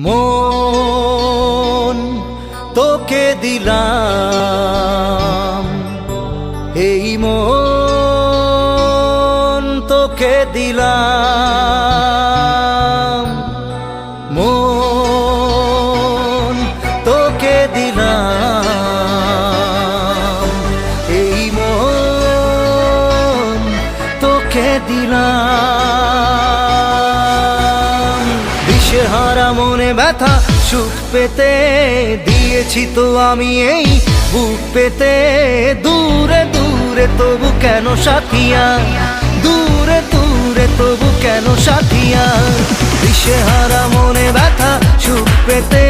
মন তোকে দিলাম, এই মন তোকে দিলাম, মন তোকে দিলাম, এই মন তোকে দিলাম। দিশেহারা মনে ব্যথা সুখ পেতে দিয়েছি তো আমি এই বুক পেতে। দূরে দূরে তবু কেন সাথিয়া, দূরে দূরে তবু কেন সাথিয়া। দিশেহারা মনে ব্যথা সুখ পেতে